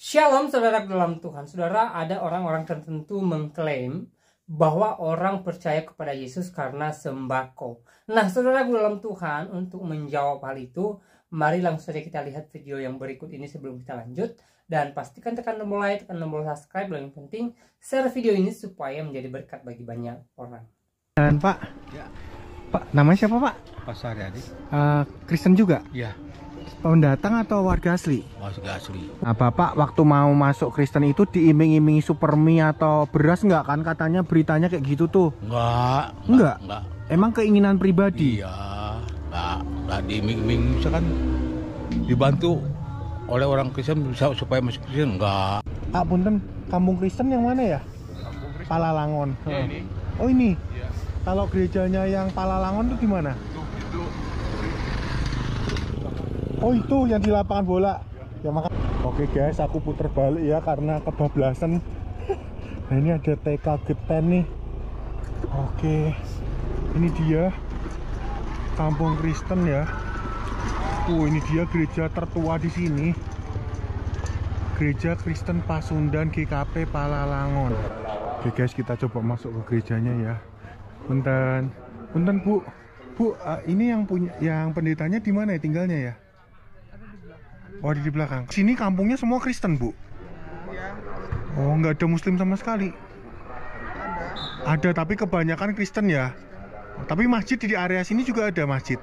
Shalom saudara dalam Tuhan. Saudara, ada orang-orang tertentu mengklaim bahwa orang percaya kepada Yesus karena sembako. Nah, saudara dalam Tuhan, untuk menjawab hal itu, mari langsung saja kita lihat video yang berikut ini sebelum kita lanjut. Dan pastikan tekan tombol like, tekan tombol subscribe, dan yang penting share video ini supaya menjadi berkat bagi banyak orang. Dan Pak, Ya. Pak, namanya siapa Pak? Pak Saryadi. Kristen juga? Ya, Pendatang atau warga asli? masuk asli. Nah, Bapak waktu mau masuk Kristen itu diiming-imingi supermi atau beras nggak kan? Katanya beritanya kayak gitu tuh. Enggak. Emang keinginan pribadi? Iya, enggak diiming-iming misalkan dibantu oleh orang Kristen bisa supaya masuk Kristen, enggak. Ah, punten, kampung Kristen yang mana ya? Palalangon. Ini. Oh ini. Iya. Kalau gerejanya yang Palalangon tuh di mana? Itu. Oh itu yang di lapangan bola. Ya maka. Oke guys, aku puter balik ya karena kebablasan. Nah ini ada TK Geten nih. Oke, ini dia kampung Kristen ya. Ini dia gereja tertua di sini. Gereja Kristen Pasundan GKP Palalangon. Oke guys, kita coba masuk ke gerejanya ya. Punten Bu. Bu, ini yang pendetanya di mana ya tinggalnya ya? Oh, di belakang. Sini kampungnya semua Kristen, Bu? Ya, Oh, nggak ada Muslim sama sekali? Ada, tapi kebanyakan Kristen ya? Tapi masjid di area sini juga ada masjid?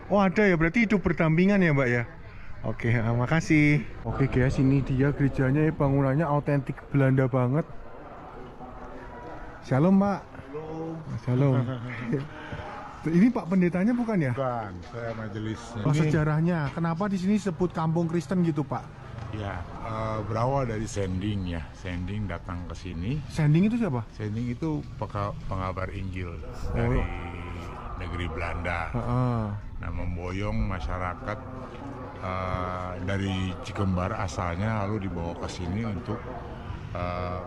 Oh, ada ya, berarti hidup berdampingan ya, Mbak ya? Oke, makasih. Oke guys, ini dia gerejanya ya, bangunannya autentik Belanda banget. Shalom, Mbak. Shalom. Ini Pak pendetanya bukan ya? bukan, saya majelisnya. Oh, sejarahnya. Kenapa di sini disebut kampung Kristen gitu, Pak? Ya, berawal dari Sending ya. Sending datang ke sini. Sending itu siapa? Sending itu pengabar Injil dari negeri Belanda. Heeh. Nah, memboyong masyarakat dari Cikembar asalnya lalu dibawa ke sini untuk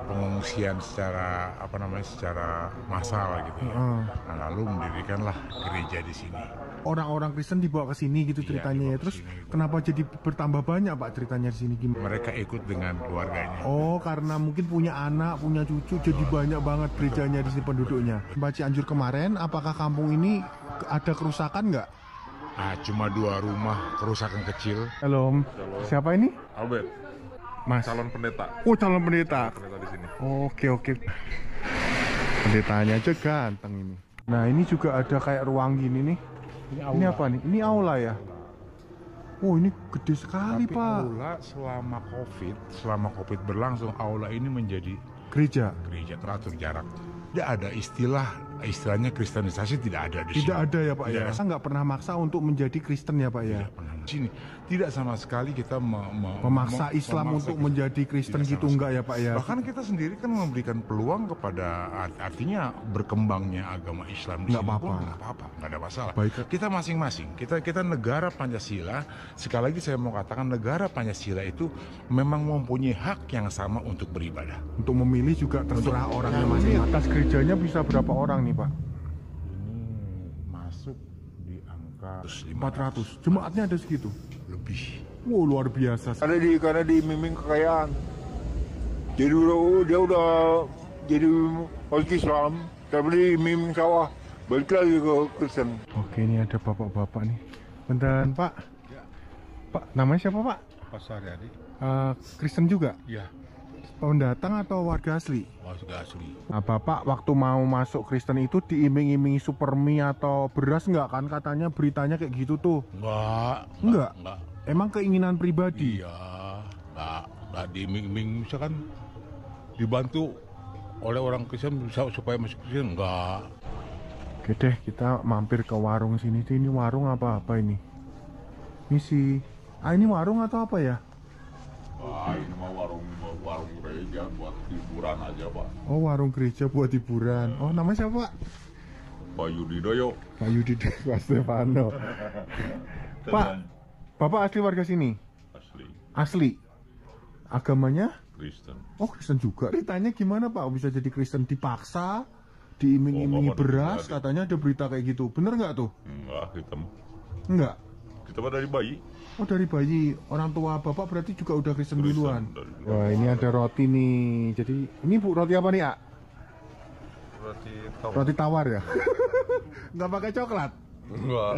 pengungsian secara secara massal gitu ya. Nah, lalu mendirikanlah gereja di sini. Orang-orang Kristen dibawa ke sini gitu ceritanya ya. dibawa ke Terus sini. kenapa jadi bertambah banyak Pak ceritanya di sini gimana? Mereka ikut dengan keluarganya. Oh, karena mungkin punya anak, punya cucu, jadi banyak banget gerejanya di sini penduduknya. Mbak Cianjur kemarin, apakah kampung ini ada kerusakan nggak? Cuma 2 rumah kerusakan kecil. Halo, siapa ini? Albert, Mas. calon pendeta. Oh, calon pendeta. Pendeta di sini. Oke. Pendetanya aja ganteng ini. Nah, ini juga ada kayak ruang gini nih. Ini apa nih? Ini aula ya? Oh, ini gede sekali, Tapi Pak. aula selama COVID berlangsung, aula ini menjadi Gereja. gereja teratur jarak. Tidak ada istilahnya kristenisasi tidak ada di sini. Tidak ada ya Pak ya? Tidak. Saya nggak pernah maksa untuk menjadi Kristen ya Pak ya? Tidak pernah di sini. Tidak sama sekali kita Memaksa Islam untuk menjadi Kristen Tidak gitu sama enggak ya Pak ya? Bahkan kita sendiri kan memberikan peluang kepada artinya berkembangnya agama Islam di Nggak sini apa-apa. pun nggak apa-apa, nggak ada masalah. Baik. Kita masing-masing, kita negara Pancasila. Sekali lagi saya mau katakan negara Pancasila itu memang mempunyai hak yang sama untuk beribadah. Untuk memilih juga terserah orangnya masing-masing. Atas gerejanya bisa berapa orang nih Pak? Ini masuk di angka 400. Jemaatnya ada segitu? lebih. Wow, luar biasa. Karena diiming kekayaan. Jadi dia udah jadi orang Islam, tapi diiming sawah, balik lagi ke Kristen. Oke, ini ada bapak-bapak nih. Bentar Pak. Pak, namanya siapa Pak? Pak Saryadi. Kristen juga? Ya, Pendatang atau warga asli? masuk asli. Nah, Bapak waktu mau masuk Kristen itu diiming-imingi supermi atau beras nggak kan? Katanya beritanya kayak gitu tuh. Enggak. Emang keinginan pribadi? Iya, enggak diiming-iming misalkan dibantu oleh orang Kristen bisa supaya masuk Kristen, enggak. Oke deh, kita mampir ke warung sini. Ini warung apa ini? Misi. Ini warung atau apa ya? Ini mah warung gereja buat hiburan aja, Pak. Oh, warung gereja buat hiburan. Oh, namanya siapa Pak? Pak Yudidoyo. Pak Yudi Pak Stefano. Pak, Bapak asli warga sini? Asli Asli. Agamanya? Kristen. Oh, Kristen juga. Ceritanya gimana Pak? Bisa jadi Kristen dipaksa, diiming-imingi Oh, Bapak beras, tidak. katanya ada berita kayak gitu. Bener nggak tuh? Enggak, Enggak. kita mah dari bayi. Oh, dari bayi. Orang tua Bapak berarti juga udah Kristen duluan. Dari Wah, ini ada roti nih. Jadi ini Bu, roti apa nih, A? Roti tawar ya? Nggak pakai coklat? Enggak.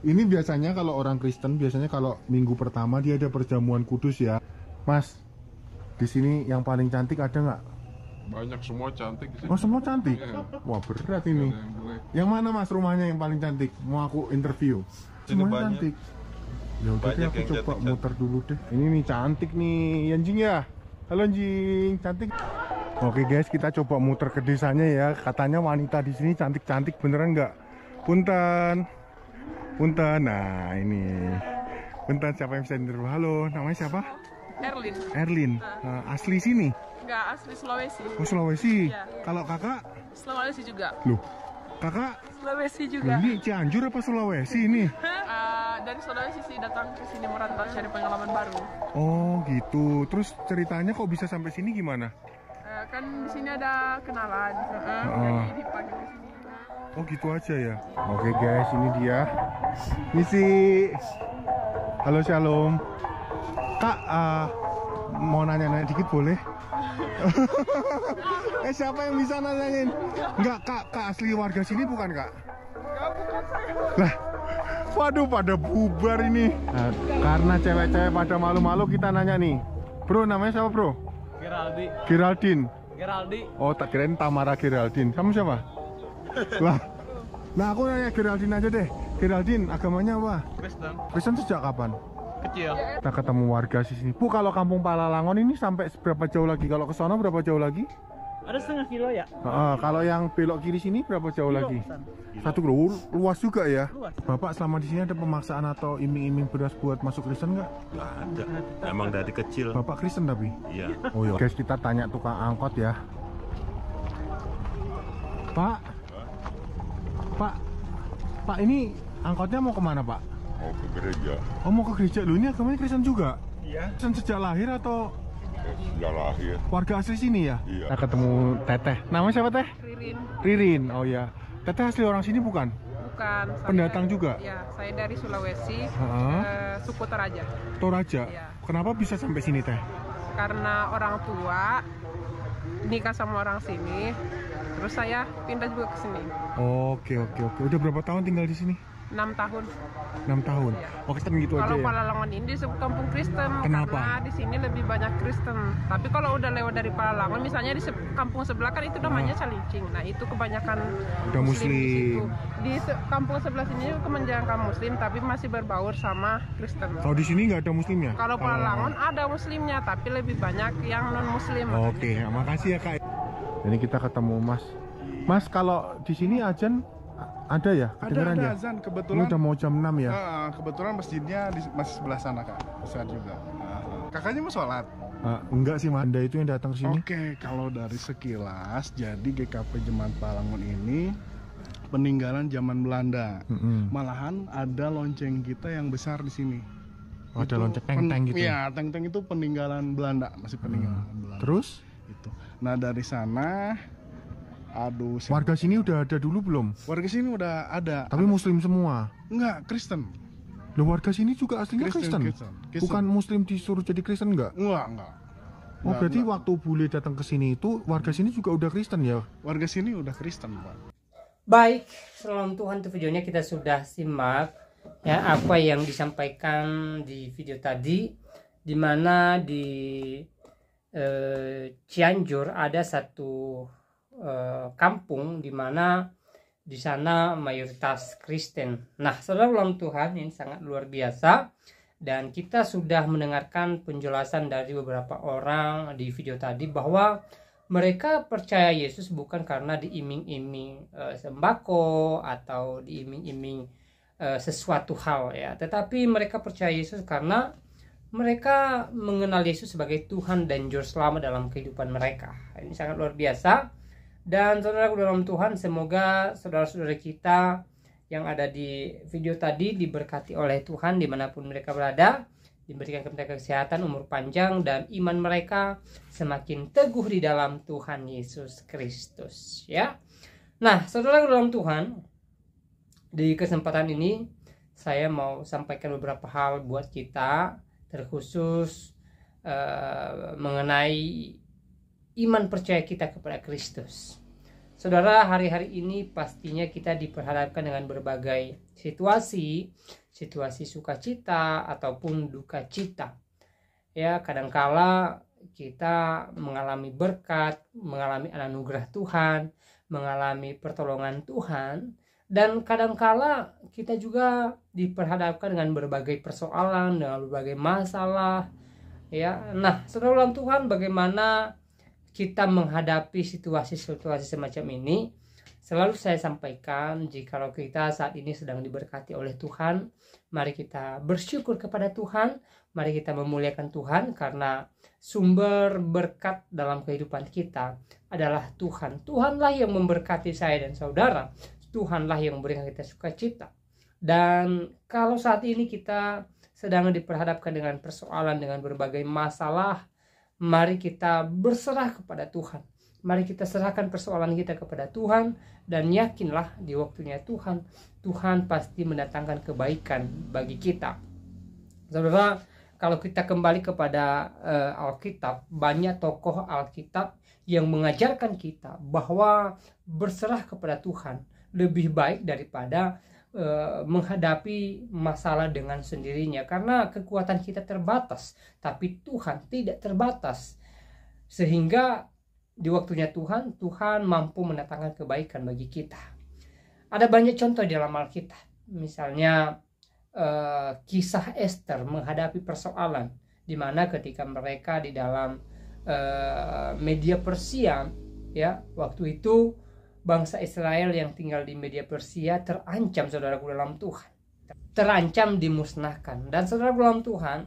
Ini biasanya kalau orang Kristen, biasanya kalau minggu pertama dia ada perjamuan kudus ya. Mas, di sini yang paling cantik ada nggak? Banyak, semua cantik sih. Oh, semua cantik? Iya. Wah, berat ini. Yang mana Mas rumahnya yang paling cantik? Mau aku interview. Ini Semuanya banyak. cantik. Ya udah deh, aku coba muter dulu deh. Ini nih cantik nih, Anjing ya. Halo Anjing, cantik. Oke guys, kita coba muter ke desanya ya. Katanya wanita di sini cantik-cantik, beneran nggak? Punten, punten. Nah ini, punten, siapa yang bisa interview? Halo, namanya siapa? Erlin. Erlin. Asli sini? Enggak, asli Sulawesi. Oh Sulawesi. Iya. Kalau kakak? Sulawesi juga. Loh, kakak? Sulawesi juga. Ini Cianjur apa Sulawesi ini? Dari Sulawesi sih datang ke sini merantau cari pengalaman baru. Oh gitu. Terus ceritanya kok bisa sampai sini gimana? Kan di sini ada kenalan. Oh. Jadi dipanggil ke sini. Oh gitu aja ya. Oke guys, ini dia. Misi. Halo Shalom. Kak, mau nanya-nanya dikit boleh? Siapa yang bisa nanyain? Enggak, Kak asli warga sini bukan, Kak? Enggak, bukan saya. Lah, waduh pada bubar ini. Nah, karena cewek-cewek pada malu-malu kita nanya nih. Bro, namanya siapa bro? Geraldine. Oh, tak kirain Tamara Geraldine. Kamu siapa? Lah, nah aku nanya Geraldine aja deh. Geraldine, agamanya apa? Kristen. Kristen sejak kapan? Kecil. Kita ketemu warga di sini. Bu, kalau kampung Palalangon ini sampai berapa jauh lagi? Kalau ke sana berapa jauh lagi? Ada setengah kilo ya? Kalau yang belok kiri sini berapa jauh lagi? 1 kilo. Luas juga ya? Luas. Bapak selama di sini ada pemaksaan atau iming-iming beras buat masuk Kristen nggak? Nggak ada. Emang dari kecil. Bapak Kristen tapi? Iya. Oh iya. Guys, kita tanya tukang angkot ya. Pak, ini angkotnya mau kemana Pak? Mau ke gereja. Oh mau ke gereja. Lu ini agamanya Kristen juga? Iya. Kristen sejak lahir atau Sejak lahir. warga asli sini ya? Iya. Kita ketemu Teteh. Namanya siapa Teh? Ririn. Ririn. Oh ya. Teteh asli orang sini bukan? Bukan. Saya, Pendatang juga? Ya, saya dari Sulawesi. Heeh. Suku Toraja. Toraja. Iya. Kenapa bisa sampai sini Teh? Karena orang tua nikah sama orang sini. Terus saya pindah juga ke sini. Oke. Udah berapa tahun tinggal di sini? 6 tahun. 6 tahun. Iya. Oh, Kristen gitu aja Kalau ya. Palalangon ini disebut kampung Kristen. Kenapa? Karena di sini lebih banyak Kristen. Tapi kalau udah lewat dari Palalangon, misalnya di kampung sebelah kan itu namanya Calincing. Nah itu kebanyakan Udah Muslim. Muslim. Di situ. Di kampung sebelah sini kebanyakan Muslim, tapi masih berbaur sama Kristen. Kalau di sini nggak ada Muslimnya? Kalau Palalangon ada Muslimnya, tapi lebih banyak yang non Muslim. Oke, makasih ya Kak. Ini kita ketemu Mas. Mas, kalau di sini ajan ada ya? Kedengeran Ada ya? azan Ini kebetulan. udah mau jam 6 ya? Kebetulan masjidnya masih sebelah sana Kak, besar juga. Kakaknya mau sholat? Enggak sih, Mas. Anda itu yang datang ke sini? Oke, kalau dari sekilas, jadi GKP Jemaat Palalangon ini peninggalan zaman Belanda. Malahan ada lonceng kita yang besar di sini. Oh, ada lonceng teng-teng gitu? Iya, teng-teng itu peninggalan Belanda, masih peninggalan Belanda. Terus? Itu. Nah dari sana, warga sini udah ada dulu belum? Warga sini udah ada. Tapi Muslim semua? Enggak, Kristen. Loh, warga sini juga aslinya Kristen? Bukan Muslim disuruh jadi Kristen enggak? Enggak. Oh, berarti waktu bule datang ke sini itu warga sini juga udah Kristen ya? Warga sini udah Kristen, Pak. Baik, salam Tuhan, tuh videonya kita sudah simak ya apa yang disampaikan di video tadi, dimana di Cianjur ada satu kampung dimana di sana mayoritas Kristen. Nah, saudara ulang Tuhan, ini sangat luar biasa. Dan kita sudah mendengarkan penjelasan dari beberapa orang di video tadi bahwa mereka percaya Yesus bukan karena diiming-iming sembako atau diiming-iming sesuatu hal ya, tetapi mereka percaya Yesus karena mereka mengenal Yesus sebagai Tuhan dan Juru Selamat dalam kehidupan mereka. Ini sangat luar biasa. Dan saudara dalam Tuhan, semoga saudara-saudara kita yang ada di video tadi diberkati oleh Tuhan dimanapun mereka berada, diberikan kepada mereka kesehatan, umur panjang, dan iman mereka semakin teguh di dalam Tuhan Yesus Kristus ya. Nah, saudara dalam Tuhan, di kesempatan ini saya mau sampaikan beberapa hal buat kita, terkhusus mengenai iman percaya kita kepada Kristus. Saudara, hari-hari ini pastinya kita diperhadapkan dengan berbagai situasi sukacita ataupun duka cita. Ya, kadangkala kita mengalami berkat, mengalami anugerah Tuhan, mengalami pertolongan Tuhan, dan kadangkala kita juga diperhadapkan dengan berbagai persoalan, dengan berbagai masalah. Ya, nah, saudara dalam Tuhan, bagaimana kita menghadapi situasi-situasi semacam ini? Selalu saya sampaikan, jikalau kita saat ini sedang diberkati oleh Tuhan, mari kita bersyukur kepada Tuhan, mari kita memuliakan Tuhan, karena sumber berkat dalam kehidupan kita adalah Tuhan. Tuhanlah yang memberkati saya dan saudara, Tuhanlah yang memberikan kita sukacita. Dan kalau saat ini kita sedang diperhadapkan dengan persoalan, dengan berbagai masalah, mari kita berserah kepada Tuhan. Mari kita serahkan persoalan kita kepada Tuhan, dan yakinlah di waktunya Tuhan pasti mendatangkan kebaikan bagi kita. Saudara, kalau kita kembali kepada Alkitab, banyak tokoh Alkitab yang mengajarkan kita bahwa berserah kepada Tuhan lebih baik daripada menghadapi masalah dengan sendirinya, karena kekuatan kita terbatas, tapi Tuhan tidak terbatas, sehingga di waktunya Tuhan mampu mendatangkan kebaikan bagi kita. Ada banyak contoh di dalam Alkitab, misalnya kisah Esther menghadapi persoalan, di mana ketika mereka di dalam Media Persia, ya, waktu itu bangsa Israel yang tinggal di Media Persia terancam, saudaraku dalam Tuhan, terancam dimusnahkan. Dan saudaraku dalam Tuhan,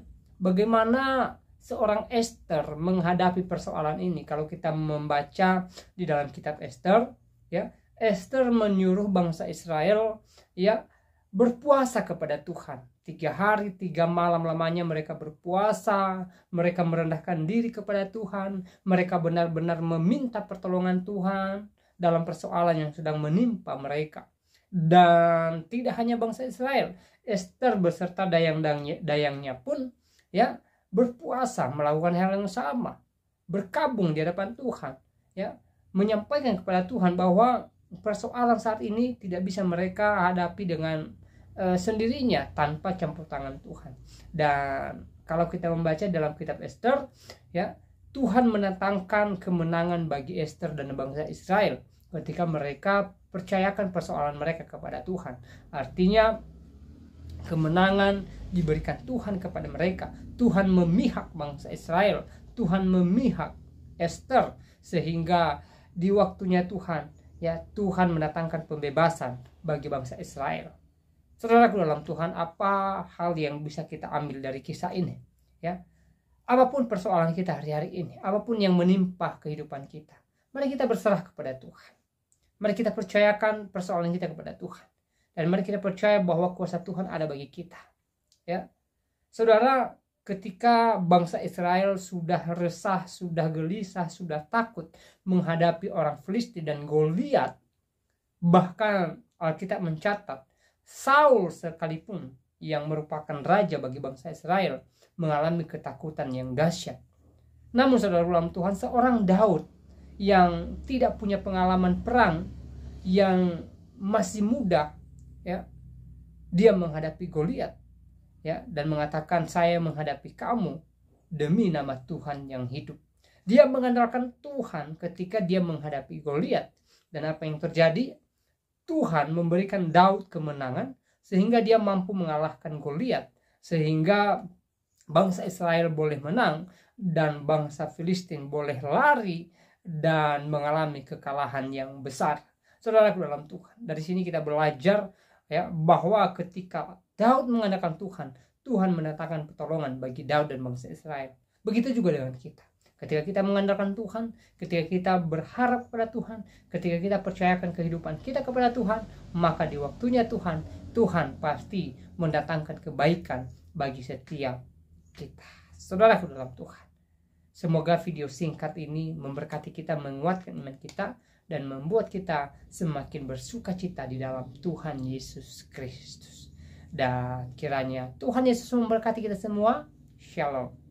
bagaimana seorang Esther menghadapi persoalan ini? Kalau kita membaca di dalam kitab Esther, ya, Esther menyuruh bangsa Israel, ya, berpuasa kepada Tuhan. 3 hari 3 malam lamanya mereka berpuasa, mereka merendahkan diri kepada Tuhan, mereka benar-benar meminta pertolongan Tuhan dalam persoalan yang sedang menimpa mereka. Dan tidak hanya bangsa Israel, Esther beserta dayangnya pun, ya, berpuasa, melakukan hal yang sama, berkabung di hadapan Tuhan, ya, menyampaikan kepada Tuhan bahwa persoalan saat ini tidak bisa mereka hadapi dengan sendirinya tanpa campur tangan Tuhan. Dan kalau kita membaca dalam kitab Esther, ya, Tuhan mendatangkan kemenangan bagi Esther dan bangsa Israel ketika mereka percayakan persoalan mereka kepada Tuhan. Artinya kemenangan diberikan Tuhan kepada mereka. Tuhan memihak bangsa Israel, Tuhan memihak Esther, sehingga di waktunya Tuhan, ya, Tuhan mendatangkan pembebasan bagi bangsa Israel. Saudaraku dalam Tuhan, apa hal yang bisa kita ambil dari kisah ini? Ya, apapun persoalan kita hari-hari ini, apapun yang menimpa kehidupan kita, mari kita berserah kepada Tuhan. Mari kita percayakan persoalan kita kepada Tuhan, dan mari kita percaya bahwa kuasa Tuhan ada bagi kita. Ya, saudara, ketika bangsa Israel sudah resah, sudah gelisah, sudah takut menghadapi orang Filistin dan Goliat, bahkan Alkitab mencatat Saul sekalipun yang merupakan raja bagi bangsa Israel mengalami ketakutan yang dahsyat. Namun saudara dalam Tuhan, seorang Daud yang tidak punya pengalaman perang, yang masih muda, ya, dia menghadapi Goliat, ya, dan mengatakan, saya menghadapi kamu demi nama Tuhan yang hidup. Dia mengandalkan Tuhan ketika dia menghadapi Goliat. Dan apa yang terjadi? Tuhan memberikan Daud kemenangan sehingga dia mampu mengalahkan Goliat, sehingga bangsa Israel boleh menang dan bangsa Filistin boleh lari dan mengalami kekalahan yang besar. Saudaraku dalam Tuhan, dari sini kita belajar, ya, bahwa ketika Daud mengandalkan Tuhan, Tuhan mendatangkan pertolongan bagi Daud dan bangsa Israel. Begitu juga dengan kita. Ketika kita mengandalkan Tuhan, ketika kita berharap kepada Tuhan, ketika kita percayakan kehidupan kita kepada Tuhan, maka di waktunya Tuhan pasti mendatangkan kebaikan bagi setiap kita. Saudaraku dalam Tuhan, semoga video singkat ini memberkati kita, menguatkan iman kita, dan membuat kita semakin bersukacita di dalam Tuhan Yesus Kristus. Dan kiranya Tuhan Yesus memberkati kita semua. Shalom.